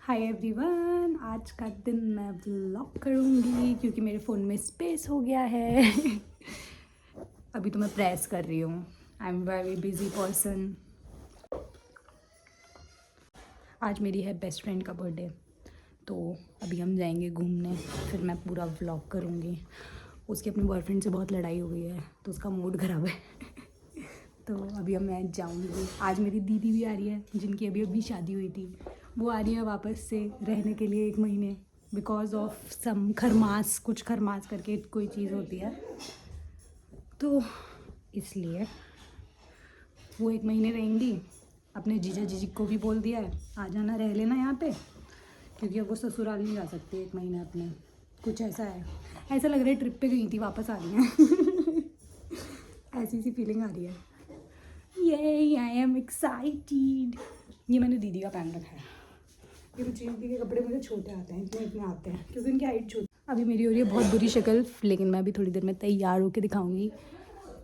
Hi everyone, आज का दिन मैं व्लॉग करूँगी क्योंकि मेरे फ़ोन में स्पेस हो गया है। अभी तो मैं प्रेस कर रही हूँ। I am very busy person. आज मेरी है बेस्ट फ्रेंड का बर्थडे, तो अभी हम जाएंगे घूमने, फिर मैं पूरा व्लॉग करूँगी। उसकी अपने बॉयफ्रेंड से बहुत लड़ाई हो गई है तो उसका मूड ख़राब है। तो अभी मैं जाऊँगी। आज मेरी दीदी भी आ रही है जिनकी अभी अभी शादी हुई थी। वो आ रही है वापस से रहने के लिए 1 महीने, बिकॉज ऑफ सम खरमास, कुछ खरमास करके कोई चीज़ होती है, तो इसलिए वो 1 महीने रहेंगी। अपने जीजा जीजी को भी बोल दिया है आ जाना, रह लेना यहाँ पे, क्योंकि अब वो ससुराल नहीं जा सकती 1 महीने अपने। कुछ ऐसा है, ऐसा लग रहा है ट्रिप पे गई थी वापस आ रही हैं। ऐसी सी फीलिंग आ रही है। ये आई एम एक्साइटेड। ये मैंने दीदी का पहन रखा है। ये रुचि दीदी के कपड़े मुझे छोटे आते हैं, इतने आते हैं क्योंकि उनकी हाइट छोटी। अभी मेरी हो रही है बहुत बुरी शक्ल, लेकिन मैं अभी थोड़ी देर में तैयार होकर दिखाऊंगी,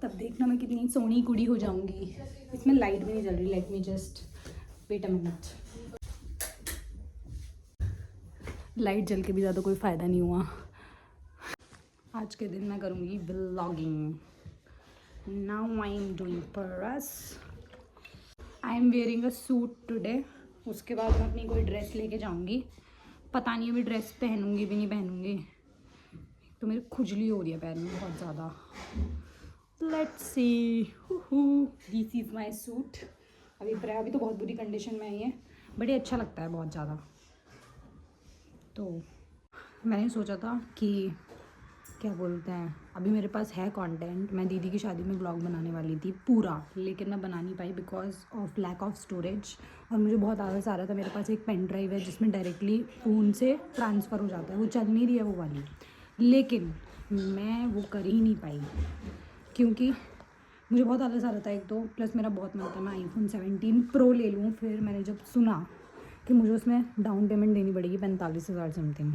तब देखना मैं कितनी सोहनी कुड़ी हो जाऊंगी। इसमें लाइट भी नहीं जल रही। Let me just wait a minute. Light जल के भी ज़्यादा कोई फ़ायदा नहीं हुआ। आज के दिन मैं करूँगी vlogging. Now I am doing purse. I am wearing a suit today. उसके बाद मैं अपनी कोई ड्रेस लेके जाऊंगी। पता नहीं अभी ड्रेस पहनूंगी भी नहीं पहनूंगी, तो मेरी खुजली हो रही है पैर में बहुत ज़्यादा। Let's see. This is my suit. अभी तो बहुत बुरी कंडीशन में है ये, बट ये अच्छा लगता है बहुत ज़्यादा। तो मैंने सोचा था कि क्या बोलते हैं, अभी मेरे पास है कंटेंट। मैं दीदी की शादी में ब्लॉग बनाने वाली थी पूरा, लेकिन मैं बना नहीं पाई because of lack of storage. और मुझे बहुत आलस आ रहा था। मेरे पास एक पेन ड्राइव है जिसमें डायरेक्टली फ़ोन से ट्रांसफ़र हो जाता है, वो चल नहीं रही है वो वाली, लेकिन मैं वो कर ही नहीं पाई क्योंकि मुझे बहुत आलस आ रहा था एक तो, प्लस मेरा बहुत मन था मैं iPhone 17 Pro ले लूँ। फिर मैंने जब सुना कि मुझे उसमें डाउन पेमेंट देनी पड़ेगी 45,000 समथिंग,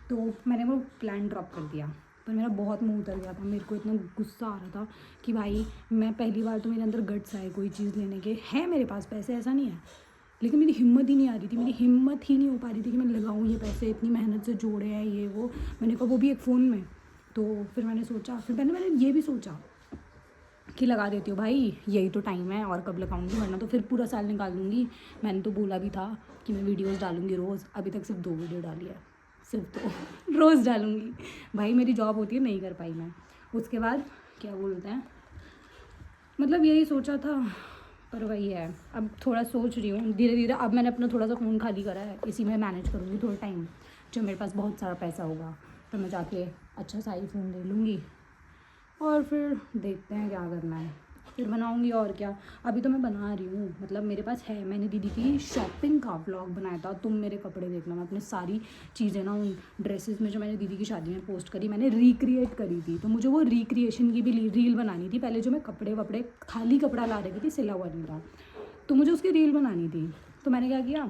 तो मैंने वो प्लान ड्रॉप कर दिया। पर मेरा बहुत मुंह उतर गया था, मेरे को इतना गुस्सा आ रहा था कि भाई मैं पहली बार, तो मेरे अंदर गट्स आए कोई चीज़ लेने के। है मेरे पास पैसे, ऐसा नहीं है, लेकिन मेरी हिम्मत ही नहीं आ रही थी। मेरी हिम्मत ही नहीं हो पा रही थी कि मैं लगाऊँ ये पैसे, इतनी मेहनत से जोड़े हैं ये वो। मैंने कहा वो भी एक फ़ोन में। तो फिर मैंने सोचा, फिर मैंने ये भी सोचा कि लगा देती हूँ भाई, यही तो टाइम है, और कब लगाऊंगी, वरना तो फिर पूरा साल निकाल दूँगी। मैंने तो बोला भी था कि मैं वीडियोस डालूँगी रोज़। अभी तक सिर्फ 2 वीडियो डाली है, सिर्फ 2। रोज़ डालूँगी भाई, मेरी जॉब होती है, नहीं कर पाई मैं। उसके बाद क्या बोलते हैं, मतलब यही सोचा था, पर वही है। अब थोड़ा सोच रही हूँ धीरे धीरे। अब मैंने अपना थोड़ा सा फ़ोन खाली करा है, इसी में मैनेज करूँगी थोड़ा टाइम। जब मेरे पास बहुत सारा पैसा होगा तो मैं जाके अच्छा सा फ़ोन ले लूँगी, और फिर देखते हैं क्या करना है, फिर बनाऊंगी और क्या। अभी तो मैं बना रही हूँ, मतलब मेरे पास है। मैंने दीदी की शॉपिंग का व्लॉग बनाया था। तुम मेरे कपड़े देखना, मैं अपनी सारी चीज़ें ना उन ड्रेसेस में जो मैंने दीदी की शादी में पोस्ट करी, मैंने रिक्रिएट करी थी। तो मुझे वो रिक्रिएशन की भी रील बनानी थी। पहले जो मैं कपड़े वपड़े खाली कपड़ा ला रही थी, सिला हुआ नहीं था, तो मुझे उसकी रील बनानी थी। तो मैंने क्या किया,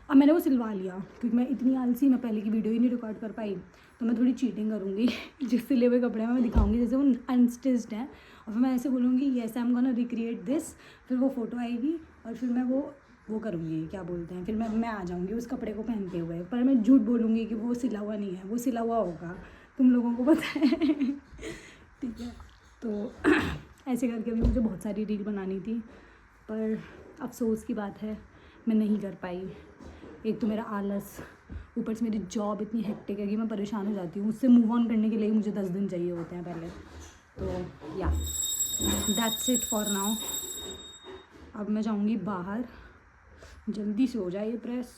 अब मैंने वो सिलवा लिया क्योंकि मैं इतनी आलसी, मैं पहले की वीडियो ही नहीं रिकॉर्ड कर पाई। तो मैं थोड़ी चीटिंग करूँगी। जो सिले हुए कपड़े हैं मैं दिखाऊंगी जैसे वो अनस्टिच्ड हैं, और फिर मैं ऐसे बोलूँगी yes I am gonna recreate this. फिर वो फ़ोटो आएगी और फिर मैं वो करूँगी, क्या बोलते हैं, फिर मैं आ जाऊँगी उस कपड़े को पहनते हुए। पर मैं झूठ बोलूँगी कि वो सिला हुआ नहीं है, वो सिला हुआ होगा, तुम लोगों को पता है। ठीक है, तो ऐसे करके भी मुझे बहुत सारी रील बनानी थी, पर अफसोस की बात है मैं नहीं कर पाई। एक तो मेरा आलस, ऊपर से मेरी जॉब इतनी हेक्टिक है कि मैं परेशान हो जाती हूँ। उससे मूव ऑन करने के लिए मुझे 10 दिन चाहिए होते हैं पहले। तो या दैट्स इट फॉर नाउ। अब मैं जाऊँगी बाहर, जल्दी से हो जाए ये प्रेस,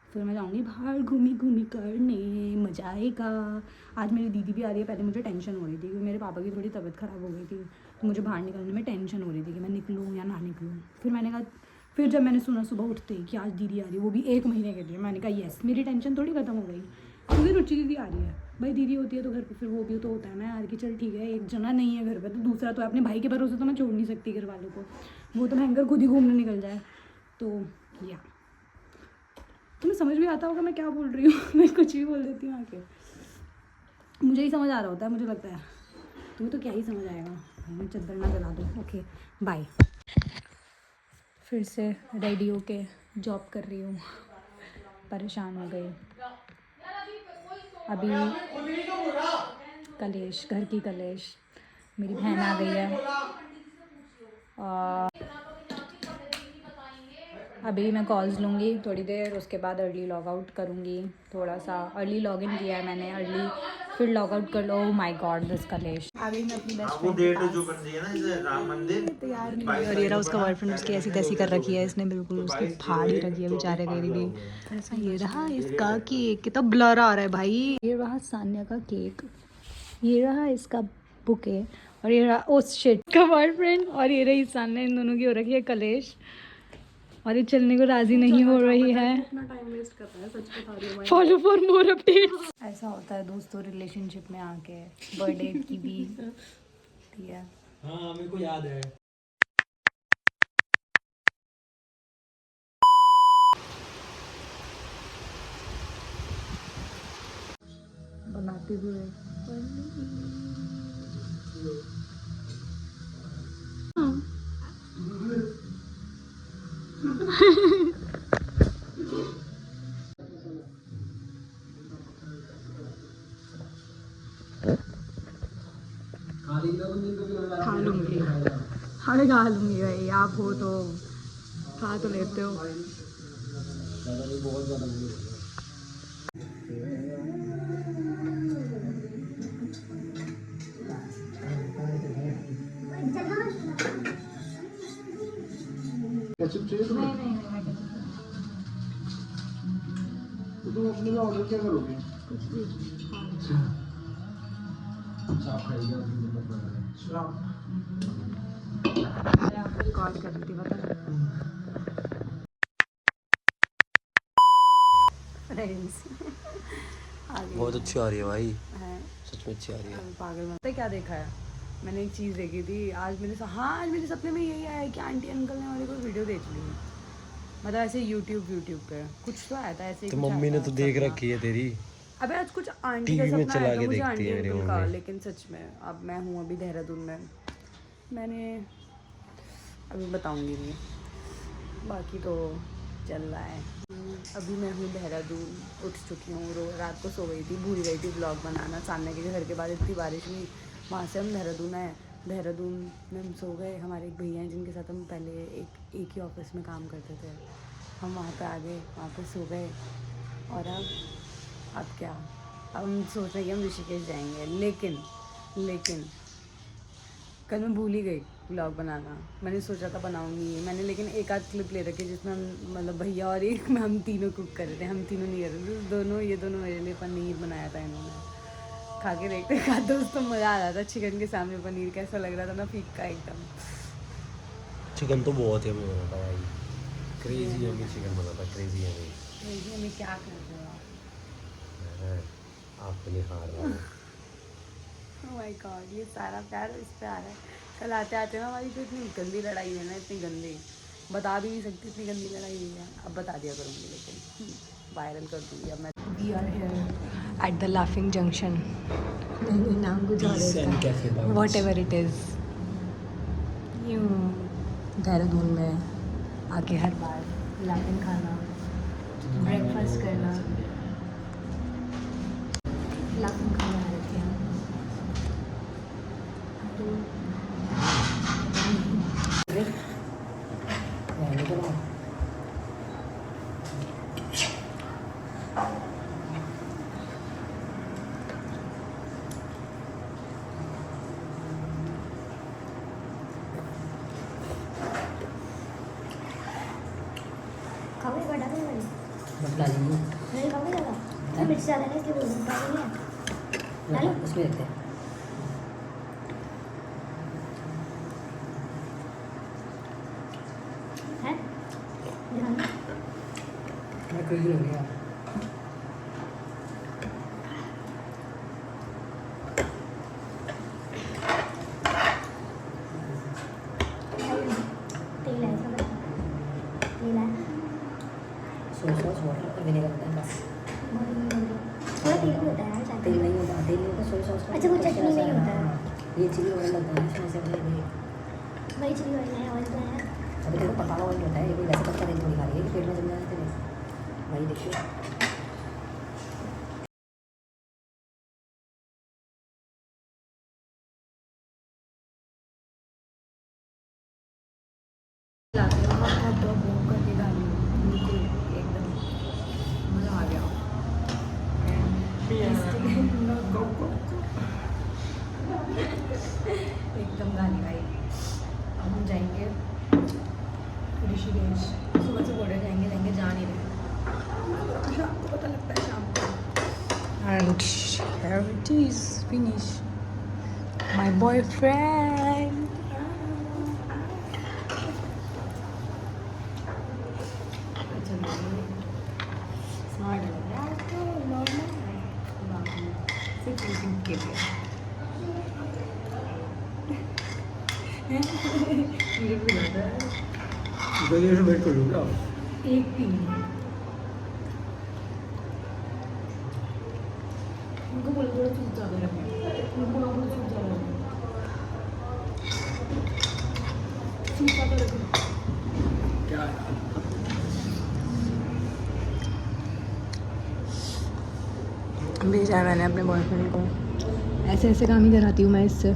फिर मैं जाऊँगी बाहर घूमी करने, मज़ा आएगा। आज मेरी दीदी भी आ रही है। पहले मुझे टेंशन हो रही थी क्योंकि मेरे पापा की थोड़ी तबीयत ख़राब हो गई थी, तो मुझे बाहर निकलने में टेंशन हो रही थी कि मैं निकलूँ या ना निकलूँ। फिर जब मैंने सुना सुबह उठते ही कि आज दीदी आ रही है, वो भी 1 महीने के लिए, मैंने कहा येस, मेरी टेंशन थोड़ी ख़त्म हो गई क्योंकि रुचि दीदी आ रही है। भाई दीदी होती है तो घर पे फिर वो भी तो होता है ना यार कि चल ठीक है, एक जना नहीं है घर पे तो दूसरा तो अपने भाई के भरोसे तो मैं छोड़ नहीं सकती घर वालों को, वो तो भयंकर खुद ही घूमने निकल जाए। तो या तुम्हें समझ भी आता होगा मैं क्या बोल रही हूँ। मैं कुछ भी बोल देती हूँ आके, मुझे ही समझ आ रहा होता है, मुझे लगता है तुम्हें तो क्या ही समझ आएगा। मैं चद्दर ना जला दूँ। Okay bye. फिर से रेडी होके जॉब कर रही हूँ, परेशान हो गई। अभी कलेश, घर की कलेश, मेरी बहन आ गई है और अभी मैं कॉल्स लूँगी थोड़ी देर, उसके बाद अर्ली लॉग आउट करूँगी। थोड़ा सा अर्ली लॉग इन किया है मैंने, अर्ली फिर लॉग आउट कर लो। माय गॉड दिस कलेश। अभी मैं अपनी बेस्ट फ्रेंड के पास, जो बन रही है ना जैसे राम मंदिर तैयार नहीं हुई और ये रहा उसका बॉयफ्रेंड, उसकी ऐसी तैसी कर रखी है इसने, बिल्कुल उसकी फाड़ ही रखी है बेचारे मेरी भी। ये रहा इसका केक, कितना ब्लर आ रहा है भाई। ये रहा सान्या का केक, ये रहा इसका बुके, और ये रहा उस शिट का बॉयफ्रेंड, और ये रही सान्या। इन दोनों की हो रखी है कलेश और ये चलने को राजी नहीं हो रही है। Follow for more updates. ऐसा होता है दोस्तों रिलेशनशिप में आके, बर्थडे की भी दिया। हाँ मेरे को याद है। बनाते हुए खा लूंगी, अरे खा लूंगी भाई, आप हो तो खा तो लेते हो। तो तुम अपने लिए ऑर्डर क्या करोगे? कुछ भी कॉल कर रही थी बता। फ्रेंड्स बहुत अच्छी आ रही है भाई, है, सच में अच्छी आ रही है। पागल मत। पता है क्या देखा है मैंने, एक चीज़ देखी थी आज मेरे हाँ आज मेरे सपने में यही आया है कि आंटी अंकल ने हमारी कोई वीडियो देख ली, मतलब ऐसे यूट्यूब पे कुछ तो आया था ऐसे। तो मम्मी ने तो देख रखी है तेरी। अबे आज कुछ आंटी टीवी का में सपना चला आया था के मुझे, देखती आंटी है मेरी अंकल का। मम्मी। लेकिन सच में अब मैं हूँ अभी देहरादून में, मैंने अभी बताऊँगी नहीं, बाकी तो चल रहा है। अभी मैं हूँ देहरादून, उठ चुकी हूँ, रात को सो गई थी, भूल गई थी ब्लॉग बनाना। सामने के घर के बाद इतनी बारिश हुई, वहाँ से हम देहरादून आए। देहरादून में हम सो गए। हमारे एक भैया हैं जिनके साथ हम पहले एक ही ऑफिस में काम करते थे, हम वहाँ पे आ गए, वहाँ पे सो गए। और अब क्या, अब हम सोच रहे हैं कि हम ऋषिकेश जाएंगे, लेकिन कल मैं भूल ही गई व्लॉग बनाना। मैंने सोचा था बनाऊंगी मैंने, लेकिन एक आध क्लिप ले रखी जिसमें हम मतलब भैया और एक में हम तीनों कुक कर रहे थे। हम तीनों नहीं कर रहे थे, ये दोनों मेरे लिए पनीर बनाया था इन्होंने। खा के देखते खा दोस्तों मज़ा आ रहा था। चिकन के सामने पनीर कैसा लग रहा था ना, फीका एकदम। चिकन तो बहुत ही बना था भाई, क्रेजी यम्मी चिकन बना था, क्रेजी यम्मी। क्रेजी यम्मी क्या कर रहे हो आप नहीं हार रहे हो। ओह माय गॉड, ये सारा प्यार इस पे आ रहा है। कल आते आते ना हमारी तो इतनी गंदी लड़ाई हुई ना, इतनी गंदी, बता भी नहीं सकती इतनी गंदी लड़ाई हुई है। अब बता दिया करूँगी, लेकिन वायरल कर दूँगी अब मैं। We are here at the laughing junction, नाम कुछ और है, वॉट एवर इट इज़। यूँ देहरादून में आके हर बार लाफिंग खाना, ब्रेकफास्ट करना, लाफिंग खाना आ रखे हैं। खाओगे बड़ा नहीं वाली बतला लीजिए। नहीं खाओगे ज़्यादा, तो मिर्च ज़्यादा नहीं इसलिए बोल रही हूँ, नहीं है उसमें रखते हैं। है ध्यान मैं क्रेजी हो गया। तेल है इसका, तेल है सोया सॉस वाटर और विनेगर होता है बस। थोड़ा तेल भी होता है यार चाय तेल नहीं होता, तेल नहीं होता, सोया सॉस। अच्छा, वो चटनी नहीं होता है। ये चिली ऑयल होता है, इसमें से वही चिली ऑयल है, ऑयल तो है। अभी देखो पका हुआ ऑयल होता है, ये कोई वैसे पक्का नहीं थोड़ी खा रही है कि पेट में जम जाए तेरे। वही देखिए बहुत भूख करके डाली बिल्कुल एकदम मज़ा आ गया। एकदम गाली खाई। अब हम जाएंगे ऋषिकेश, सुबह से बोल रहे जाएंगे जा नहीं रहे, शाम को पता लगता है शाम को। And here it is finish my boyfriend. Smart लग रहा है तो नॉर्मल सिर्फ यूट्यूब के लिए। मेरे को लगा वेट कर लूँगा। एक 3 उनको बोल थोड़ा सूप ज़्यादा रखें, उनको बोल थोड़ा सूप ज़्यादा रखें, सूप ज़्यादा रखें। क्या भेजा है मैंने अपने बॉयफ्रेंड को, ऐसे ऐसे काम ही कराती हूँ मैं इससे।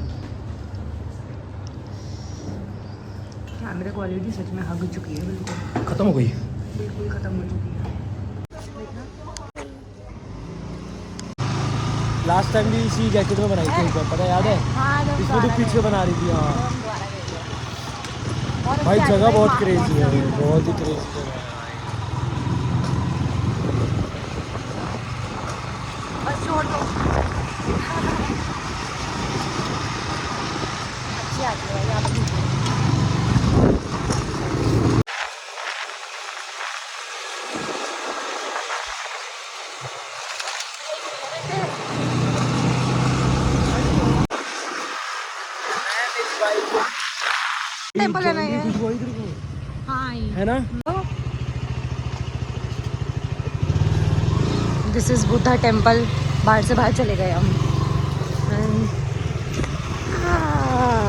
कैमरा क्वालिटी सच में हग चुकी है, बिल्कुल खत्म हो गई? बिल्कुल ख़त्म हो चुकी है। लास्ट टाइम भी इसी जैकेट में बनाई थी ऊपर, पता याद है? इसमें तो पीछे बना रही थी। हाँ भाई जगह बहुत क्रेजी है, बहुत ही क्रेजी है। बस छोड़ दो। अच्छी आती है यहाँ पर। टेम्पल है ना ये? हाँ है ना? This is Buddha temple. बाहर से बाहर चले गए हम।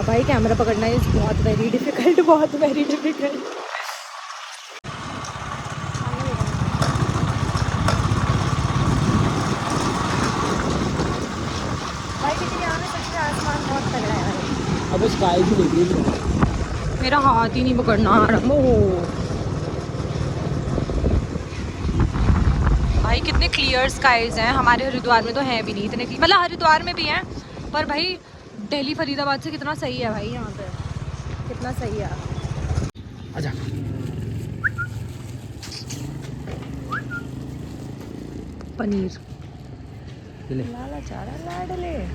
भाई कैमरा पकड़ना इज बहुत वेरी डिफिकल्ट, बहुत वेरी डिफिकल्ट। भाई कितनी यहाँ में सच में आसमान बहुत तगड़ा है भाई। अब स्काई भी देख रही। मेरा हाथ ही नहीं पकड़ना आ रहा। भाई कितने क्लियर स्काइज हैं, हमारे हरिद्वार में तो हैं भी नहीं इतने, मतलब हरिद्वार में भी हैं पर भाई दिल्ली फरीदाबाद से कितना सही है भाई, यहाँ पे कितना सही है। आजा। पनीर ले। लाला चारा लाडले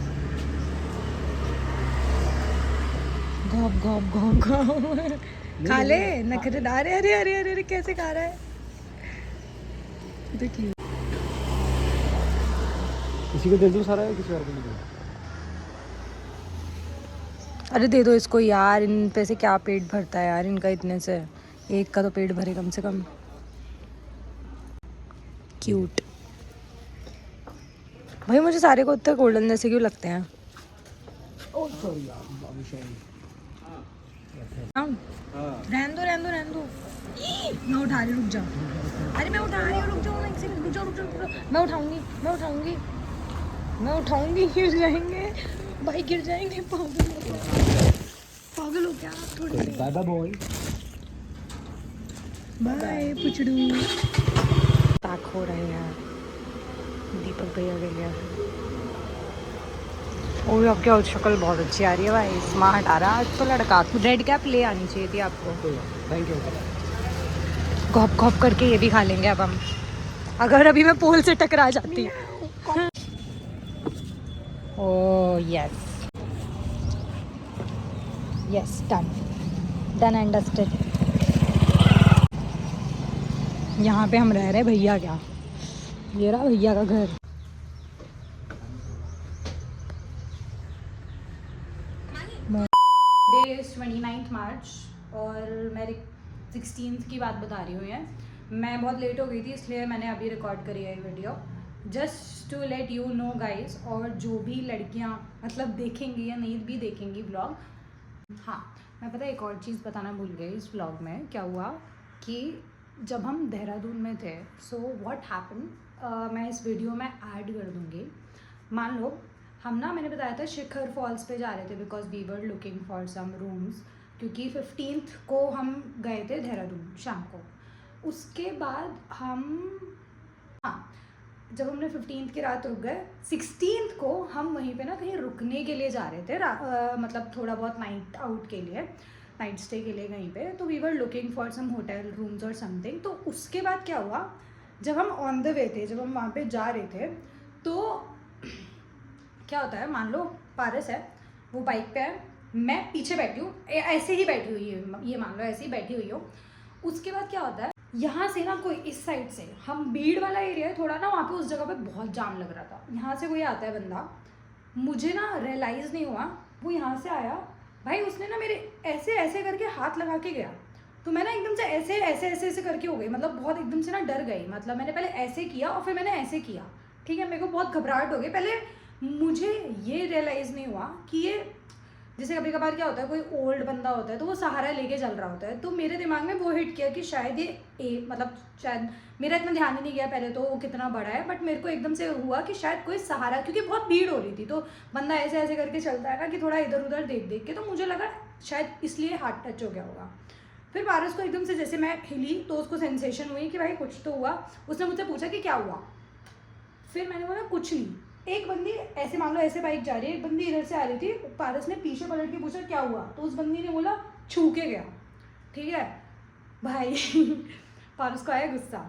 घोप घोप घोप घोप खा ले नखरेदार। अरे अरे अरे अरे कैसे खा रहा है देखिए। किसी को दे दूँ सारा या किसी और को नहीं दूँ? अरे दे दो इसको यार, इन पे से क्या पेट भरता है यार इनका, इतने से एक का तो पेट भरे कम से कम। क्यूट भाई, मुझे सारे को उतने गोल्डन जैसे क्यों लगते हैं? ओह सॉरी यार, बाबू शाही। रहने दो रहने दो रहने दो। मैं उठा रही, रुक जाओ। अरे मैं उठा रही हूँ, रुक जाओ, एक सेकंड, रुक जाओ रुक जाओ रुक जाओ। मैं उठाऊंगी मैं उठाऊंगी मैं उठाऊंगी। गिर जाएंगे भाई, गिर जाएंगे। पागल हो क्या आप थोड़ी सी। बाय बाय बॉय, बाय पुचड़ू। पैक हो रहे हैं यार दीपक भैया के लिए। ओ आपकी और शक्ल बहुत अच्छी आ रही है भाई, स्मार्ट आ रहा है आज तो लड़का। रेड कैप ले आनी चाहिए थी आपको। Thank you. घोप घोप करके ये भी खा लेंगे अब हम, अगर अभी मैं पोल से टकरा जाती। Oh yes yes, done and dusted. यहाँ पे हम रह रहे भैया, क्या ये रहा भैया का घर। डे इज़ 29 मार्च और मैं 16 की बात बता रही हूँ। मैं बहुत लेट हो गई थी इसलिए मैंने अभी रिकॉर्ड करी है ये video, just to let you know guys. और जो भी लड़कियाँ मतलब देखेंगी या नहीं भी देखेंगी ब्लॉग, हाँ मैं पता है एक और चीज़ बताना भूल गई इस व्लॉग में। क्या हुआ कि जब हम देहरादून में थे, सो व्हाट हैपन, मैं इस वीडियो में ऐड कर दूँगी। मान लो हम ना, मैंने बताया था शिखर फॉल्स पे जा रहे थे because we were looking for some rooms, क्योंकि 15th को हम गए थे देहरादून शाम को। उसके बाद हम, हाँ, जब हमने 15th की रात रुक गए, 16th को हम वहीं पे ना कहीं रुकने के लिए जा रहे थे, मतलब थोड़ा बहुत नाइट आउट के लिए, नाइट स्टे के लिए कहीं पे। तो we were looking for some hotel rooms और समथिंग। तो उसके बाद क्या हुआ, जब हम ऑन द वे थे, जब हम वहाँ पे जा रहे थे, तो क्या होता है, मान लो पारस है, वो बाइक पे है, मैं पीछे बैठी हूँ, ऐसे ही बैठी हुई है, ये मान लो ऐसे ही बैठी हुई हो। उसके बाद क्या होता है, यहाँ से ना कोई इस साइड से, हम भीड़ वाला एरिया है थोड़ा ना, वहाँ पे उस जगह पे बहुत जाम लग रहा था। यहाँ से कोई आता है बंदा, मुझे ना रियलाइज़ नहीं हुआ, वो यहाँ से आया भाई, उसने ना मेरे ऐसे ऐसे करके हाथ लगा के गया। तो मैं ना एकदम से ऐसे ऐसे ऐसे ऐसे करके हो गई, मतलब बहुत एकदम से ना डर गई। मतलब मैंने पहले ऐसे किया और फिर मैंने ऐसे किया, ठीक है, मेरे को बहुत घबराहट हो गई। पहले मुझे ये रियलाइज़ नहीं हुआ कि ये, जैसे कभी कभार क्या होता है, कोई ओल्ड बंदा होता है तो वो सहारा लेके चल रहा होता है, तो मेरे दिमाग में वो हिट किया कि शायद ये मतलब शायद, मेरा इतना ध्यान ही नहीं गया पहले तो वो कितना बड़ा है, बट मेरे को एकदम से हुआ कि शायद कोई सहारा, क्योंकि बहुत भीड़ हो रही थी, तो बंदा ऐसे ऐसे करके चलता है ना कि थोड़ा इधर उधर देख देख के, तो मुझे लगा शायद इसलिए हाथ टच हो गया होगा। फिर पारस को एकदम से जैसे मैं हिली तो उसको सेंसेशन हुई कि भाई कुछ तो हुआ। उसने मुझसे पूछा कि क्या हुआ, फिर मैंने बोला कुछ नहीं। एक बंदी ऐसे, मान लो ऐसे बाइक जा रही है, एक बंदी इधर से आ रही थी, पारस ने पीछे पलट के पूछा क्या हुआ, तो उस बंदी ने बोला छू के गया, ठीक है भाई। पारस को आया गुस्सा,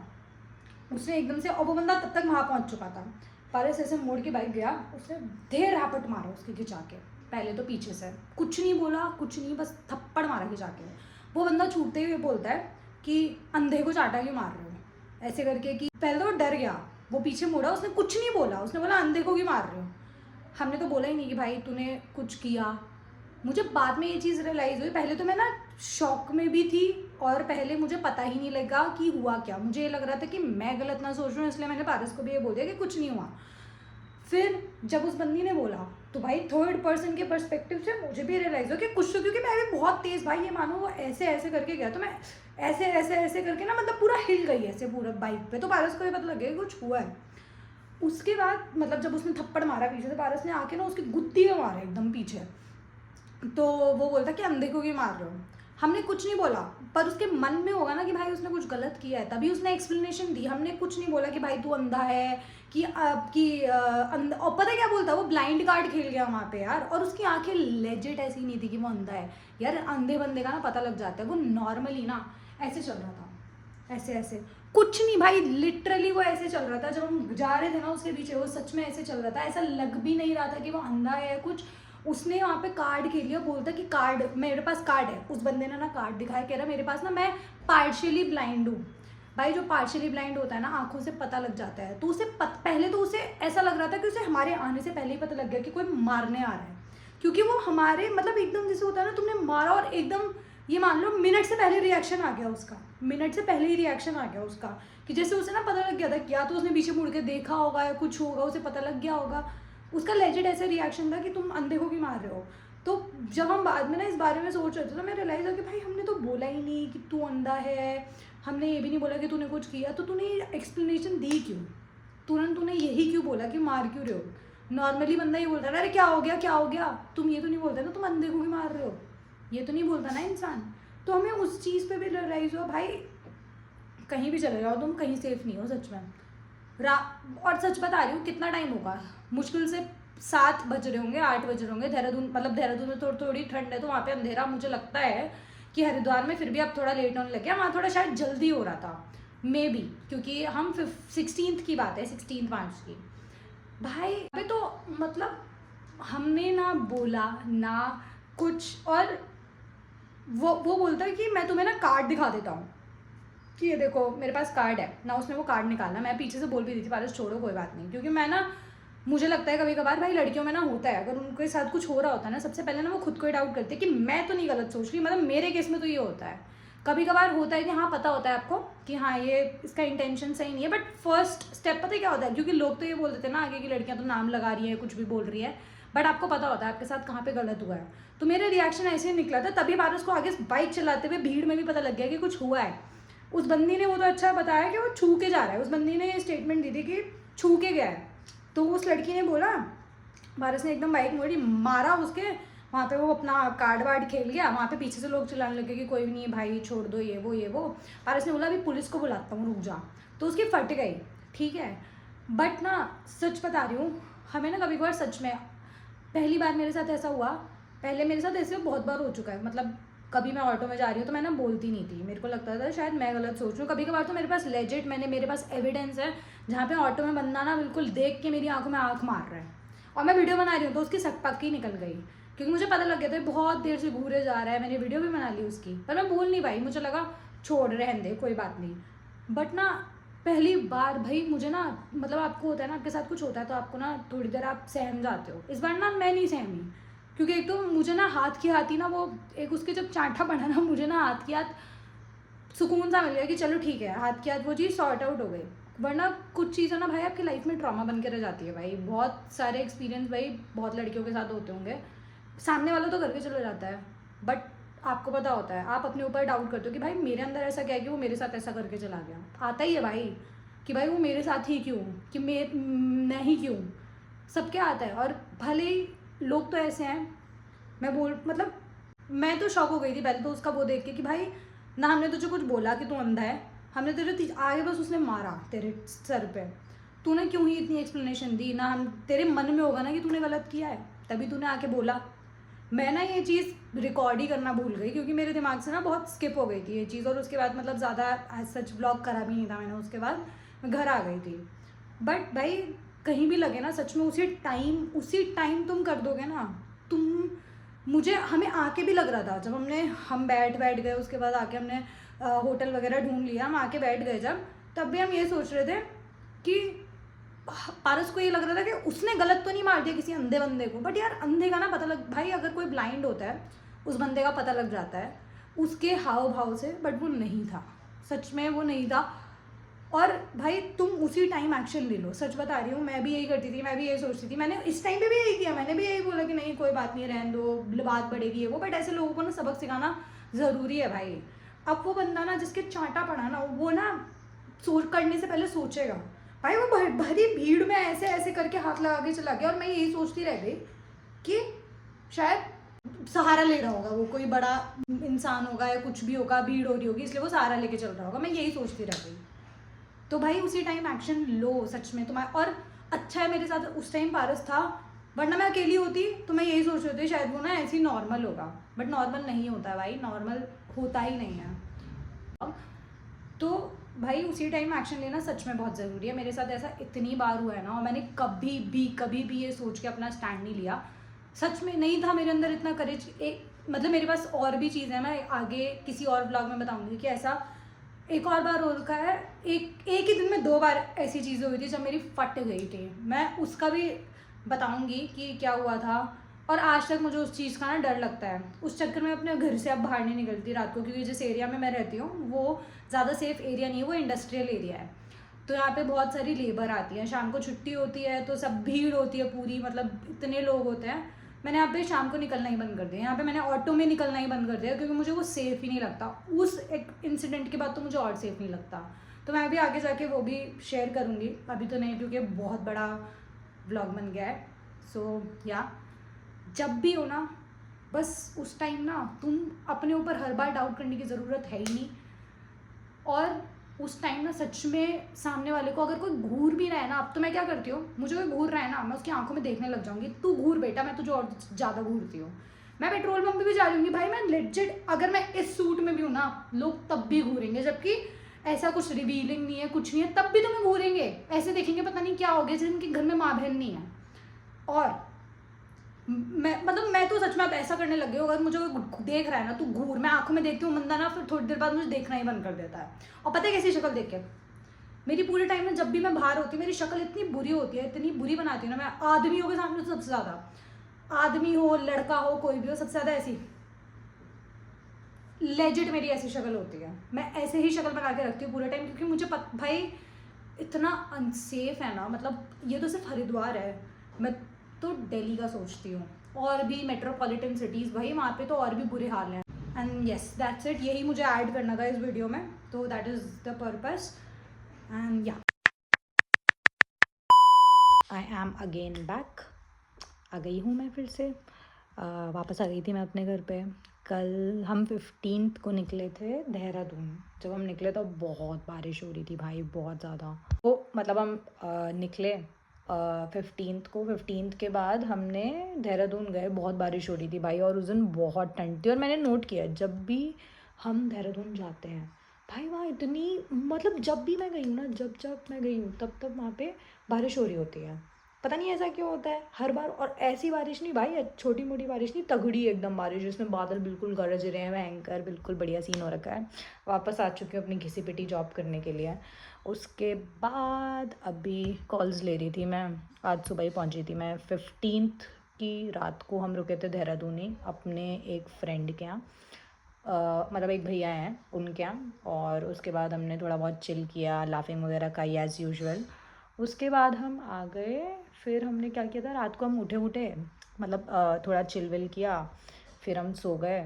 उसने एकदम से, और वो बंदा तब तक वहाँ पहुँच चुका था। पारस ऐसे मोड़ के बाइक गया, उसने ढेर रापट मारा उसके खिंचा के, पहले तो पीछे से, कुछ नहीं बोला, कुछ नहीं, बस थप्पड़ मारा खिंचा के। वो बंदा छूटते हुए बोलता है कि अंधे को चाटा क्यों मार रहे हो, ऐसे करके, कि पहले तो वो डर गया, वो पीछे मुड़ा, उसने कुछ नहीं बोला, उसने बोला अंधे को क्यों मार रहे हो। हमने तो बोला ही नहीं कि भाई तूने कुछ किया। मुझे बाद में ये चीज़ रियलाइज़ हुई, पहले तो मैं ना शॉक में भी थी, और पहले मुझे पता ही नहीं लगा कि हुआ क्या। मुझे ये लग रहा था कि मैं गलत ना सोच रही हूँ, इसलिए मैंने पारस को भी ये बोल दिया कि कुछ नहीं हुआ। फिर जब उस बंदी ने बोला तो भाई थर्ड पर्सन के पर्सपेक्टिव से मुझे भी रियलाइज़ हुआ कि कुछ तो, क्योंकि मैं भी बहुत तेज़, भाई ये मानो वो ऐसे ऐसे करके गया, तो मैं ऐसे ऐसे ऐसे करके ना, मतलब पूरा हिल गई ऐसे पूरा बाइक पे, तो पारस को ये पता लग गया कि कुछ हुआ है। उसके बाद मतलब जब उसने थप्पड़ मारा पीछे से, पारस ने आके ना उसकी गुत्ती में मारा एकदम पीछे, तो वो बोलता कि अंधे को क्यों मार रहे हो। हमने कुछ नहीं बोला, पर उसके मन में होगा ना कि भाई उसने कुछ गलत किया है, तभी उसने एक्सप्लेनेशन दी। हमने कुछ नहीं बोला कि भाई तू अंधा है कि और पता है क्या बोलता, वो ब्लाइंड कार्ड खेल गया वहाँ पे यार, और उसकी आंखें लेजिट ऐसी नहीं थी कि वो अंधा है यार। अंधे बंदे का ना पता लग जाता है, वो नॉर्मली ना ऐसे चल रहा था, ऐसे ऐसे, कुछ नहीं भाई, लिटरली वो ऐसे चल रहा था। जब हम जा रहे थे ना उसके पीछे, वो सच में ऐसे चल रहा था, ऐसा लग भी नहीं रहा था कि वो अंधा है या कुछ। उसने वहाँ पे कार्ड खेल लिया, बोलता कि कार्ड, मेरे पास कार्ड है। उस बंदे ने ना कार्ड दिखाया, कह रहा मेरे पास ना, मैं पार्शियली ब्लाइंड हूँ। भाई जो पार्शियली ब्लाइंड होता है ना, आंखों से पता लग जाता है। तो उसे पहले तो उसे ऐसा लग रहा था कि उसे हमारे आने से पहले ही पता लग गया कि कोई मारने आ रहा है, क्योंकि वो हमारे, मतलब एकदम जैसे होता है ना, तुमने मारा और एकदम ये मान लो मिनट से पहले रिएक्शन आ गया उसका, मिनट से पहले ही रिएक्शन आ गया उसका, कि जैसे उसे ना पता लग गया था, क्या तो उसने पीछे मुड़ के देखा होगा या कुछ होगा, उसे पता लग गया होगा। उसका लेजिट ऐसे रिएक्शन था कि तुम अंधे को क्यों मार रहे हो। तो जब हम बाद में ना इस बारे में सोच रहे थे, तो मैं रियलाइज़ हुआ कि भाई हमने तो बोला ही नहीं कि तू अंधा है, हमने ये भी नहीं बोला कि तूने कुछ किया, तो तूने एक्सप्लेनेशन दी क्यों, तुरंत तूने यही क्यों बोला कि मार क्यों रहे हो। नॉर्मली बंदा ये बोलता है अरे क्या हो गया क्या हो गया, तुम ये तो नहीं बोलते ना तुम अंधे को भी मार रहे हो, ये तो नहीं बोलता ना इंसान। तो हमें उस चीज़ पे भी रियलाइज़ हुआ भाई कहीं भी चले जाओ तुम, कहीं सेफ नहीं हो सच में। और सच बता रही हूँ, कितना टाइम होगा, मुश्किल से 7 बज रहे होंगे, 8 बज रहे होंगे। देहरादून, मतलब देहरादून में थोड़ी ठंड है, तो वहाँ पे अंधेरा मुझे लगता है कि हरिद्वार में फिर भी अब थोड़ा लेट होने लग गया, वहाँ थोड़ा शायद जल्दी हो रहा था मे बी, क्योंकि हम 16th की बात है, 16 मार्च की। भाई अभी तो मतलब हमने ना बोला ना कुछ, और वो बोलता है कि मैं तुम्हें ना कार्ड दिखा देता हूँ कि ये देखो मेरे पास कार्ड है ना। उसने वो कार्ड निकाला, मैं पीछे से बोल भी दी थी पारस छोड़ो कोई बात नहीं, क्योंकि मैं ना, मुझे लगता है कभी कभार भाई लड़कियों में ना होता है, अगर उनके साथ कुछ हो रहा होता है ना, सबसे पहले ना वो खुद को ही डाउट करते हैं कि मैं तो नहीं गलत सोच रही, मतलब मेरे केस में तो ये होता है। कभी कभार होता है कि हाँ पता होता है आपको कि हाँ ये इसका इंटेंशन सही नहीं है, बट फर्स्ट स्टेप पता है क्या होता है, क्योंकि लोग तो ये बोल देते हैं ना आगे की लड़कियाँ तो नाम लगा रही है, कुछ भी बोल रही है, बट आपको पता होता है आपके साथ कहाँ पे गलत हुआ है। तो मेरा रिएक्शन ऐसे ही निकला था, तभी पारस को आगे बाइक चलाते हुए भीड़ में भी पता लग गया कि कुछ हुआ है। उस बंदी ने वो तो अच्छा बताया कि वो छू के जा रहा है, उस बंदी ने ये स्टेटमेंट दी थी कि छू के गया है। तो उस लड़की ने बोला, पारस ने एकदम बाइक मोड़ी, मारा उसके, वहाँ पे वो अपना कार्ड वार्ड खेल गया। वहाँ पे पीछे से लोग चिल्लाने लगे कि कोई भी नहीं है भाई, छोड़ दो, ये वो। पारस ने बोला अभी पुलिस को बुलाता हूँ, रुक जा। तो उसकी फट गई, ठीक है। बट ना सच बता रही हूँ, हमें ना कभी कभार सच में, पहली बार मेरे साथ ऐसा हुआ, पहले मेरे साथ ऐसे बहुत बार हो चुका है। मतलब कभी मैं ऑटो में जा रही हूँ तो मैं ना बोलती नहीं थी, मेरे को लगता था शायद मैं गलत सोच रही हूँ। कभी कभार तो मेरे पास लेजिट मेरे पास एविडेंस है जहाँ पे ऑटो में बंदा ना बिल्कुल देख के मेरी आंखों में आंख मार रहा है और मैं वीडियो बना रही हूँ तो उसकी सक पक्की निकल गई, क्योंकि मुझे पता लग गया था बहुत देर से घूरे जा रहा है। मैंने वीडियो भी बना ली उसकी, पर मैं बोल नहीं पाई, मुझे लगा छोड़ रहने दे, कोई बात नहीं। बट ना पहली बार भाई मुझे ना, मतलब आपको होता है ना, आपके साथ कुछ होता है तो आपको ना थोड़ी देर आप सहम जाते हो। इस बार ना मैं नहीं सहमी, क्योंकि एक तो मुझे ना हाथ की हाथ ही ना वो एक उसके जब चांटा पड़ा ना, मुझे ना हाथ की हाथ सुकून सा मिल गया कि चलो ठीक है, हाथ की हाथ वो चीज़ सॉर्ट आउट हो गई। वरना कुछ चीज़ें ना भाई आपकी लाइफ में ट्रॉमा बन के रह जाती है भाई। बहुत सारे एक्सपीरियंस भाई बहुत लड़कियों के साथ होते होंगे, सामने वाला तो करके चले जाता है बट आपको पता होता है, आप अपने ऊपर डाउट करते हो कि भाई मेरे अंदर ऐसा क्या है कि वो मेरे साथ ऐसा करके चला गया। आता ही है भाई कि भाई वो मेरे साथ ही क्यों, कि मैं ही क्यों, सबके आता है। और भले ही लोग तो ऐसे हैं, मतलब मैं तो शॉक हो गई थी पहले तो उसका वो देख के कि भाई ना हमने तुझे कुछ बोला कि तू अंधा है, हमने तेरे आगे बस उसने मारा तेरे सर पे, तूने क्यों ही इतनी एक्सप्लेनेशन दी ना। हम तेरे मन में होगा ना कि तूने गलत किया है, तभी तूने आके बोला। मैं ना ये चीज़ रिकॉर्ड ही करना भूल गई क्योंकि मेरे दिमाग से ना बहुत स्किप हो गई थी ये चीज़, और उसके बाद मतलब ज़्यादा सच ब्लॉग करा भी नहीं था मैंने। उसके बाद मैं घर आ गई थी। बट भाई कहीं भी लगे ना सच में उसी टाइम तुम कर दोगे ना, हमें आके भी लग रहा था जब हम बैठ गए, उसके बाद आके हमने होटल वगैरह ढूंढ लिया, हम आके बैठ गए जब, तब भी हम ये सोच रहे थे कि पारस को ये लग रहा था कि उसने गलत तो नहीं मार दिया किसी अंधे बंदे को। बट यार अंधे का ना पता लग, भाई अगर कोई ब्लाइंड होता है उस बंदे का पता लग जाता है उसके हाव भाव से, बट वो नहीं था, सच में वो नहीं था। और भाई तुम उसी टाइम एक्शन ले लो, सच बता रही हूँ, मैं भी यही करती थी, मैं भी यही सोचती थी, मैंने इस टाइम पे भी यही किया, मैंने भी यही बोला कि नहीं कोई बात नहीं, रहने दो, बात बढ़ेगी वो। बट ऐसे लोगों को ना सबक सिखाना ज़रूरी है भाई। अब वो बंदा ना जिसके चांटा पड़ा ना, वो ना करने से पहले सोचेगा। भाई वो भरी भीड़ में ऐसे ऐसे करके हाथ लगा के चला गया, और मैं यही सोचती रह गई कि शायद सहारा ले रहा होगा, वो कोई बड़ा इंसान होगा या कुछ भी होगा, भीड़ हो रही होगी इसलिए वो सहारा लेके चल रहा होगा, मैं यही सोचती रह गई। तो भाई उसी टाइम एक्शन लो सच में तुम्हारा। और अच्छा है मेरे साथ उस टाइम पारस था, वरना मैं अकेली होती तो मैं यही सोच रही थी शायद वो ना ऐसे ही नॉर्मल होगा, बट नॉर्मल नहीं होता है भाई, नॉर्मल होता ही नहीं है। तो भाई उसी टाइम एक्शन लेना सच में बहुत ज़रूरी है। मेरे साथ ऐसा इतनी बार हुआ है ना, और मैंने कभी भी ये सोच के अपना स्टैंड नहीं लिया, सच में नहीं था मेरे अंदर इतना करेज। मतलब मेरे पास और भी चीज़ है, मैं आगे किसी और ब्लॉग में बताऊंगी कि ऐसा एक और बार हो रखा है। एक ही दिन में 2 बार ऐसी चीज़ें हुई थी जब मेरी फट गई थी, मैं उसका भी बताऊंगी कि क्या हुआ था। और आज तक मुझे उस चीज़ का ना डर लगता है, उस चक्कर में अपने घर से अब बाहर नहीं निकलती रात को, क्योंकि जिस एरिया में मैं रहती हूँ वो ज़्यादा सेफ़ एरिया नहीं है, वो इंडस्ट्रियल एरिया है। तो यहाँ पे बहुत सारी लेबर आती है, शाम को छुट्टी होती है तो सब भीड़ होती है पूरी, मतलब इतने लोग होते हैं। मैंने यहाँ पे शाम को निकलना ही बंद कर दिया, यहाँ पे मैंने ऑटो में निकलना ही बंद कर दिया, क्योंकि मुझे वो सेफ़ ही नहीं लगता। उस एक इंसिडेंट के बाद तो मुझे और सेफ़ नहीं लगता। तो मैं भी आगे जाके वो भी शेयर करूँगी, अभी तो नहीं क्योंकि बहुत बड़ा व्लॉग बन गया है। सो या जब भी हो ना, बस उस टाइम ना तुम अपने ऊपर हर बार डाउट करने की ज़रूरत है ही नहीं। और उस टाइम ना सच में सामने वाले को अगर कोई घूर भी रहा है ना, अब तो मैं क्या करती हूँ, मुझे कोई घूर रहा है ना, मैं उसकी आंखों में देखने लग जाऊँगी, तू घूर बेटा, मैं तुझे और ज़्यादा घूरती हूँ। मैं पेट्रोल पंप पे भी जा रही हूँ भाई, मैं लेजिट अगर मैं इस सूट में भी हूँ ना, लोग तब भी घूरेंगे, जबकि ऐसा कुछ रिवीलिंग नहीं है, कुछ नहीं है, तब भी तुम्हें घूरेंगे, ऐसे देखेंगे पता नहीं क्या हो गया, जिनके घर में माँ बहन नहीं है। और मैं तो सच में अब ऐसा करने लग गई हूँ, अगर मुझे देख रहा है ना, तू घूर, मैं आंखों में देखती हूँ बंदा ना, फिर थोड़ी देर बाद मुझे देखना ही बंद कर देता है। और पता है कैसी शक्ल देख के, मेरी पूरे टाइम में जब भी मैं बाहर होती हूँ मेरी शक्ल इतनी बुरी होती है, इतनी बुरी बनाती हूँ ना मैं, आदमियों के सामने तो सबसे ज़्यादा, आदमी हो लड़का हो कोई भी हो, सबसे ज़्यादा ऐसी लेजिट मेरी ऐसी शक्ल होती है। मैं ऐसे ही शक्ल बना के रखती हूँ पूरे टाइम, क्योंकि मुझे भाई इतना अनसेफ है ना, मतलब ये तो सिर्फ हरिद्वार है, मैं तो दिल्ली का सोचती हूँ। और भी मेट्रोपॉलिटन सिटीज़ भाई वहाँ पे तो और भी बुरे हाल हैं। एंड येस दैट्स इट, यही मुझे ऐड करना था इस वीडियो में, तो that is the purpose. And या आई एम अगेन बैक, आ गई हूँ मैं फिर से। वापस आ गई थी मैं अपने घर पे। कल हम 15 को निकले थे देहरादून। जब हम निकले तो बहुत बारिश हो रही थी भाई, बहुत ज़्यादा। तो मतलब हम निकले 15 को। 15 के बाद हमने देहरादून गए, बहुत बारिश हो रही थी भाई, और उस दिन बहुत ठंड थी। और मैंने नोट किया जब भी हम देहरादून जाते हैं भाई, वहाँ इतनी मतलब जब भी मैं गई हूँ ना, जब मैं गई हूँ तब वहाँ पे बारिश हो रही होती है। पता नहीं ऐसा क्यों होता है हर बार। और ऐसी बारिश नहीं भाई, छोटी मोटी बारिश नहीं, तगड़ी एकदम बारिश जिसमें बादल बिल्कुल गरज रहे हैं, भयंकर, बिल्कुल बढ़िया सीन हो रखा है। वापस आ चुकी हूँ अपनी घिसी पिटी जॉब करने के लिए। उसके बाद अभी कॉल्स ले रही थी मैं। आज सुबह ही पहुँची थी मैं। 15 की रात को हम रुके थे देहरादून ही अपने एक फ्रेंड के यहाँ, मतलब एक भैया हैं उनके यहाँ। और उसके बाद हमने थोड़ा बहुत चिल किया, लाफिंग वगैरह का एज़ यूजुअल। उसके बाद हम आ गए। फिर हमने क्या किया था, रात को हम उठे मतलब थोड़ा चिल विल किया, फिर हम सो गए।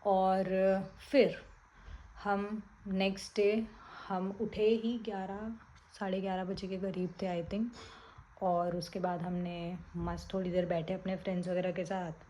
और फिर हम नेक्स्ट डे हम उठे ही 11 साढ़े 11 बजे के करीब थे आई थिंक। और उसके बाद हमने मस्त थोड़ी देर बैठे अपने फ्रेंड्स वगैरह के साथ।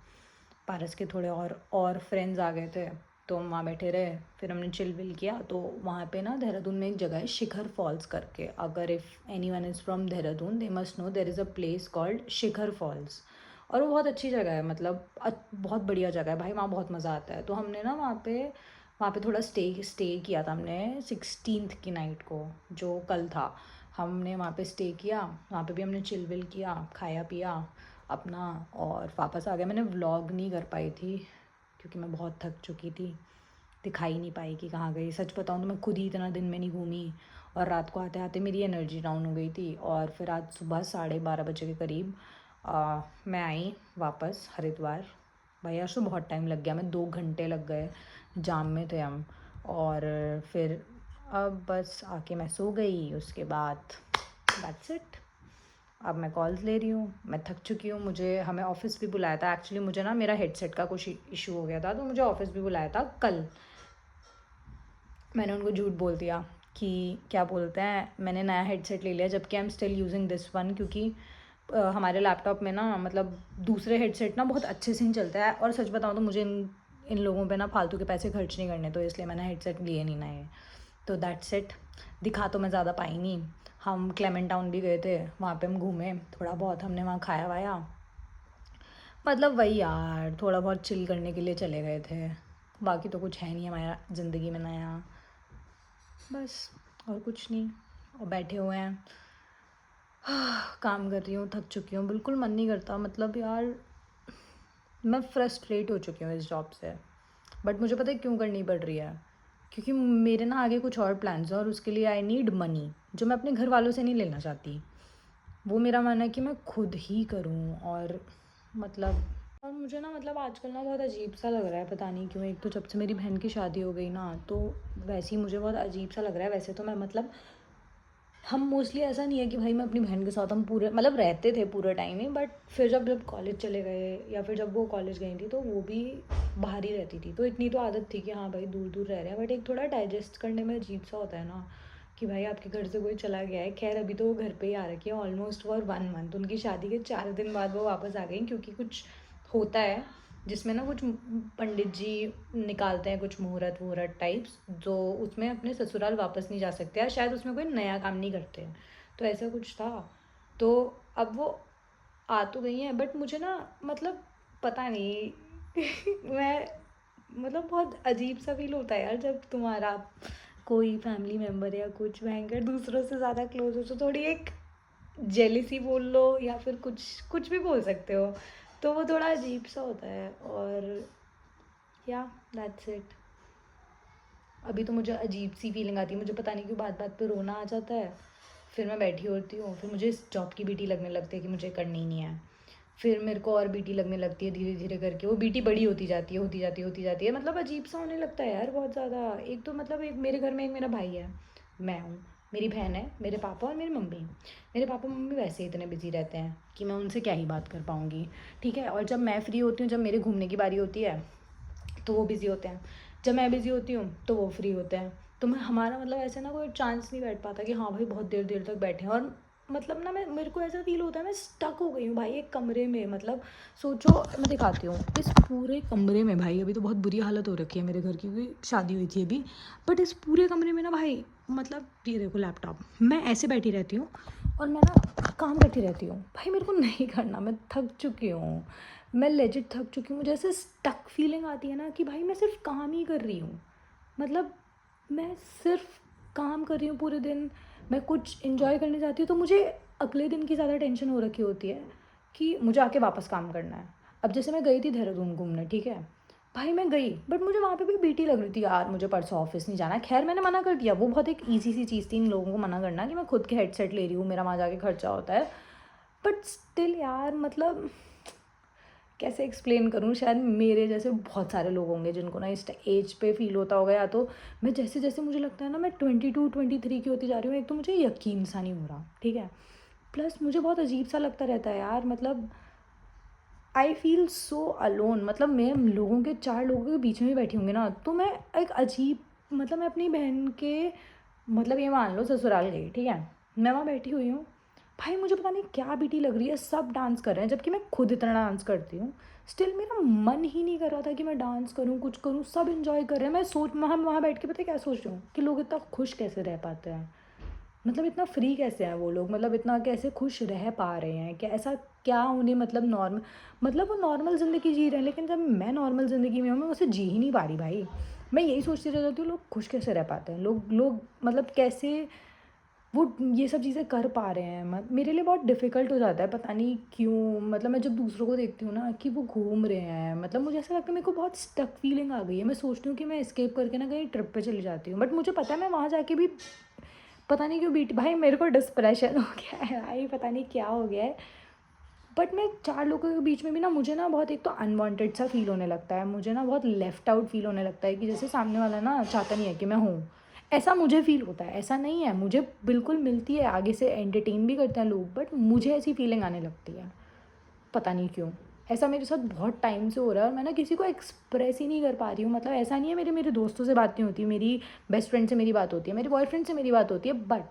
पारस के थोड़े और फ्रेंड्स आ गए थे, तो हम वहाँ बैठे रहे। फिर हमने चिल विल किया। तो वहाँ पे ना देहरादून में एक जगह है शिखर फॉल्स करके। अगर if anyone is from Dehradun they must know there is a place called Shikhar falls. और वो बहुत अच्छी जगह है, मतलब बहुत बढ़िया जगह है भाई, वहाँ बहुत मज़ा आता है। तो हमने ना वहाँ पे थोड़ा स्टे किया था हमने 16 की नाइट को, जो कल था। हमने वहाँ पे स्टे किया, वहाँ पे भी हमने चिल विल किया, खाया पिया अपना, और वापस आ गए। मैंने व्लॉग नहीं कर पाई थी क्योंकि मैं बहुत थक चुकी थी, दिखाई नहीं पाई कि कहाँ गई। सच बताऊँ तो मैं खुद ही इतना दिन में नहीं घूमी, और रात को आते आते मेरी एनर्जी डाउन हो गई थी। और फिर आज सुबह 12:30 बजे के करीब मैं आई वापस हरिद्वार। भाई आज तो बहुत टाइम लग गया, मैं 2 घंटे लग गए, जाम में थे हम। और फिर अब बस आके मैं सो गई। उसके बाद दैट्स इट। अब मैं कॉल्स ले रही हूँ, मैं थक चुकी हूँ। हमें ऑफ़िस भी बुलाया था एक्चुअली। मुझे ना मेरा हेडसेट का कुछ इशू हो गया था, तो मुझे ऑफ़िस भी बुलाया था कल। मैंने उनको झूठ बोल दिया कि क्या बोलते हैं, मैंने नया हेडसेट ले लिया, जबकि I am still using this one. क्योंकि हमारे लैपटॉप में ना मतलब दूसरे हेडसेट ना बहुत अच्छे से नहीं चलता है। और सच बताऊँ तो मुझे इन लोगों पे ना फालतू के पैसे खर्च नहीं करने, तो इसलिए मैंने हेडसेट लिए नहीं नए। तो दैट्स इट। दिखा तो मैं ज़्यादा पाई नहीं। हम क्लेमेंट टाउन भी गए थे, वहाँ पे हम घूमे थोड़ा बहुत, हमने वहाँ खाया वाया, मतलब वही यार थोड़ा बहुत चिल करने के लिए चले गए थे। बाकी तो कुछ है नहीं हमारा ज़िंदगी में नया, बस और कुछ नहीं। और बैठे हुए हैं, काम कर रही हूँ, थक चुकी हूँ, बिल्कुल मन नहीं करता। मतलब यार मैं फ्रस्ट्रेट हो चुकी हूँ इस जॉब से। बट मुझे पता है क्यों करनी पड़ रही है, क्योंकि मेरे ना आगे कुछ और प्लान्स हैं, और उसके लिए आई नीड मनी, जो मैं अपने घर वालों से नहीं लेना चाहती। वो मेरा मन है कि मैं खुद ही करूँ। और मतलब और मुझे ना मतलब आजकल ना बहुत अजीब सा लग रहा है, पता नहीं क्यों। एक तो जब से मेरी बहन की शादी हो गई ना, तो वैसे ही मुझे बहुत अजीब सा लग रहा है। वैसे तो मैं मतलब हम मोस्टली ऐसा नहीं है कि भाई मैं अपनी बहन के साथ हम पूरे मतलब रहते थे पूरे टाइम ही। बट फिर जब कॉलेज चले गए, या फिर जब वो कॉलेज गई थी, तो वो भी बाहर ही रहती थी, तो इतनी तो आदत थी कि हाँ भाई दूर दूर रह रहे हैं। बट एक थोड़ा डाइजेस्ट करने में अजीब सा होता है ना कि भाई आपके घर से कोई चला गया है। खैर अभी तो वो घर पे ही आ रखी है ऑलमोस्ट फॉर 1 मंथ। उनकी शादी के 4 दिन बाद वो वापस आ गई, क्योंकि कुछ होता है जिसमें ना कुछ पंडित जी निकालते हैं कुछ मुहूर्त वहूर्त टाइप्स, जो उसमें अपने ससुराल वापस नहीं जा सकते, या शायद उसमें कोई नया काम नहीं करते हैं, तो ऐसा कुछ था। तो अब वो आ तो गई हैं, बट मुझे ना मतलब पता नहीं मैं मतलब बहुत अजीब सा फील होता है यार, जब तुम्हारा कोई फैमिली मेम्बर या कुछ भयंकर दूसरों से ज़्यादा क्लोज हो, तो थोड़ी एक जेलिसी बोल लो, या फिर कुछ भी बोल सकते हो, तो वो थोड़ा अजीब सा होता है। और या दैट्स इट। अभी तो मुझे अजीब सी फीलिंग आती है, मुझे पता नहीं क्यों बात बात पे रोना आ जाता है। फिर मैं बैठी होती हूँ, फिर मुझे इस जॉब की बीटी लगने लगती है कि मुझे करनी ही नहीं है। फिर मेरे को और बीटी लगने लगती है, धीरे धीरे करके वो बीटी बड़ी होती जाती है, होती जाती है। मतलब अजीब सा होने लगता है यार बहुत ज़्यादा। एक तो मतलब एक मेरे घर में एक मेरा भाई है, मैं हूँ, मेरी बहन है, मेरे पापा और मेरी मम्मी। मेरे पापा मम्मी वैसे ही इतने बिजी रहते हैं कि मैं उनसे क्या ही बात कर पाऊँगी, ठीक है। और जब मैं फ्री होती हूँ, जब मेरे घूमने की बारी होती है तो वो बिज़ी होते हैं, जब मैं बिज़ी होती हूँ तो वो फ्री होते हैं। तो मैं हमारा मतलब ऐसे ना कोई चांस नहीं बैठ पाता कि हाँ भाई बहुत देर देर तक बैठे हैं। और मतलब ना मेरे को ऐसा फील होता है मैं स्टक हो गई हूँ भाई एक कमरे में। मतलब सोचो, मैं दिखाती हूँ इस पूरे कमरे में भाई, अभी तो बहुत बुरी हालत हो रखी है मेरे घर की क्योंकि शादी हुई थी अभी, बट इस पूरे कमरे में ना भाई, मतलब ये देखो लैपटॉप, मैं ऐसे बैठी रहती हूँ और मैं ना काम करती रहती हूँ। भाई मेरे को नहीं करना, मैं थक चुकी हूँ, मैं लेजिट थक चुकी हूँ। मुझे ऐसे स्टक फीलिंग आती है ना कि भाई मैं सिर्फ काम ही कर रही हूँ, मतलब मैं सिर्फ काम कर रही हूँ पूरे दिन। मैं कुछ इन्जॉय करने जाती हूँ तो मुझे अगले दिन की ज़्यादा टेंशन हो रखी होती है कि मुझे आके वापस काम करना है। अब जैसे मैं गई थी देहरादून घूमने, ठीक है भाई, मैं गई बट मुझे वहाँ पे भी बीटी लग रही थी यार, मुझे परसों ऑफिस नहीं जाना है। खैर मैंने मना कर दिया, वो बहुत एक ईजी सी चीज़ थी इन लोगों को मना करना कि मैं खुद के हेडसेट ले रही हूँ, मेरा वहाँ जाके खर्चा होता है। बट स्टिल यार, मतलब कैसे एक्सप्लेन करूँ, शायद मेरे जैसे बहुत सारे लोग होंगे जिनको ना इस एज पे फील होता होगा। या तो मैं जैसे जैसे मुझे लगता है ना मैं 22-23 की होती जा रही हूँ, एक तो मुझे यकीन सा नहीं हो रहा, ठीक है, प्लस मुझे बहुत अजीब सा लगता रहता है यार। मतलब आई फील सो अलोन, मतलब मैं लोगों के 4 लोगों के बीच में भी बैठी होंगी ना तो मैं एक अजीब, मतलब मैं अपनी बहन के, मतलब ये मान लो ससुराल गई, ठीक है, मैं वहाँ बैठी हुई हूँ भाई, मुझे पता नहीं क्या बीटी लग रही है, सब डांस कर रहे हैं जबकि मैं खुद इतना डांस करती हूँ। स्टिल मेरा मन ही नहीं कर रहा था कि मैं डांस करूँ, कुछ करूँ, सब इन्जॉय कर रहे हैं। मैं सोच वहाँ बैठ के पता है क्या सोच रही हूँ कि लोग इतना खुश कैसे रह पाते हैं, मतलब इतना फ्री कैसे हैं वो लोग, मतलब इतना कैसे खुश रह पा रहे हैं, क्या ऐसा क्या उन्हें, मतलब नॉर्मल, मतलब वो नॉर्मल ज़िंदगी जी रहे हैं। लेकिन जब मैं नॉर्मल ज़िंदगी में हूँ मैं उसे जी ही नहीं पा रही भाई। मैं यही सोचती रह जाती हूँ लोग खुश कैसे रह पाते हैं, लोग मतलब कैसे वो ये सब चीज़ें कर पा रहे हैं। मेरे लिए बहुत डिफ़िकल्ट हो जाता है, पता नहीं क्यों। मतलब मैं जब दूसरों को देखती हूँ ना कि वो घूम रहे हैं, मतलब मुझे ऐसा लगता है मेरे को बहुत स्टक फीलिंग आ गई है। मैं सोचती हूँ कि मैं एस्केप करके ना कहीं ट्रिप पे चली जाती हूँ, बट मुझे पता है मैं वहाँ जाके भी पता नहीं क्यों बीट, भाई मेरे को डिस्प्रेशन हो गया है भाई, पता नहीं क्या हो गया है। बट मैं 4 लोगों के बीच में भी ना मुझे ना बहुत एक तो अनवांटेड सा फ़ील होने लगता है, मुझे ना बहुत लेफ़्ट आउट फ़ील होने लगता है कि जैसे सामने वाला ना चाहता नहीं है कि मैं हूँ। ऐसा मुझे फ़ील होता है, ऐसा नहीं है, मुझे बिल्कुल मिलती है, आगे से एंटरटेन भी करते हैं लोग, बट मुझे ऐसी फ़ीलिंग आने लगती है, पता नहीं क्यों। ऐसा मेरे साथ बहुत टाइम से हो रहा है और मैं ना किसी को एक्सप्रेस ही नहीं कर पा रही हूँ। मतलब ऐसा नहीं है मेरे दोस्तों से बात नहीं होती, मेरी बेस्ट फ्रेंड से मेरी बात होती है, मेरे बॉयफ्रेंड से मेरी बात होती है, बट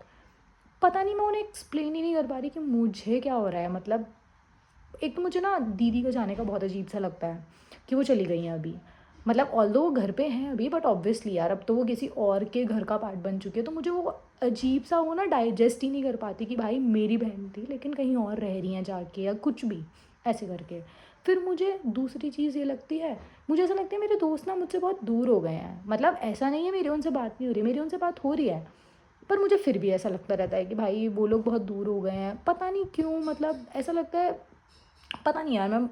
पता नहीं मैं उन्हें एक्सप्लेन ही नहीं कर पा रही कि मुझे क्या हो रहा है। मतलब एक तो मुझे ना दीदी का जाने का बहुत अजीब सा लगता है कि वो चली गई हैं अभी, मतलब ऑल्दो वो घर पे हैं अभी, बट ऑब्वियसली यार अब तो वो किसी और के घर का पार्ट बन चुकी है, तो मुझे वो अजीब सा वो ना डाइजेस्ट ही नहीं कर पाती कि भाई मेरी बहन थी लेकिन कहीं और रह रही हैं जाके या कुछ भी ऐसे करके। फिर मुझे दूसरी चीज़ ये लगती है, मुझे ऐसा लगता है मेरे दोस्त ना मुझसे बहुत दूर हो गए हैं। मतलब ऐसा नहीं है मेरी उनसे बात नहीं हो रही, मेरी उनसे बात हो रही है, पर मुझे फिर भी ऐसा लगता रहता है कि भाई वो लोग बहुत दूर हो गए हैं, पता नहीं क्यों। मतलब ऐसा लगता है, पता नहीं यार, मैं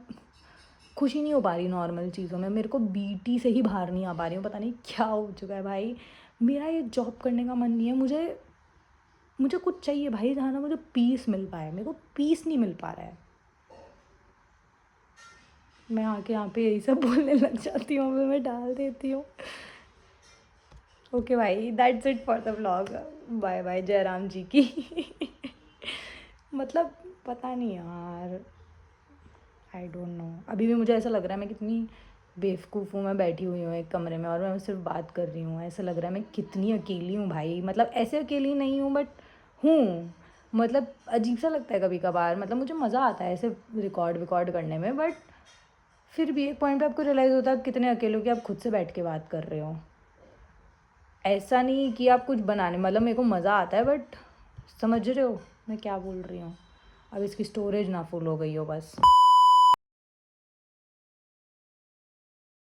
खुशी नहीं हो पा रही नॉर्मल चीज़ों में, मेरे को बीटी से ही बाहर नहीं आ पा रही हूँ, पता नहीं क्या हो चुका है भाई। मेरा ये जॉब करने का मन नहीं है, मुझे कुछ चाहिए भाई जहाँ ना मुझे पीस मिल पाए, मेरे को पीस नहीं मिल पा रहा है। मैं आके यहाँ पे यही सब बोलने लग जाती हूँ, अभी मैं डाल देती हूँ। ओके भाई, that's it for the vlog, bye bye Jairam ji की। मतलब पता नहीं यार, आई डोंट नो, अभी भी मुझे ऐसा लग रहा है मैं कितनी बेवकूफ़ हूँ, मैं बैठी हुई हूँ एक कमरे में और मैं सिर्फ बात कर रही हूँ। ऐसा लग रहा है मैं कितनी अकेली हूँ भाई, मतलब ऐसे अकेली नहीं हूँ बट हूँ। मतलब अजीब सा लगता है कभी कभार, मतलब मुझे मज़ा आता है ऐसे रिकॉर्ड करने में, बट फिर भी एक पॉइंट पे आपको रियलाइज़ होता है आप कितने अकेले हो कि आप खुद से बैठ के बात कर रहे हो। ऐसा नहीं कि आप कुछ बनाने, मतलब मेरे को मज़ा आता है, बट समझ रहे हो मैं क्या बोल रही हूँ। अब इसकी स्टोरेज ना फुल हो गई हो बस।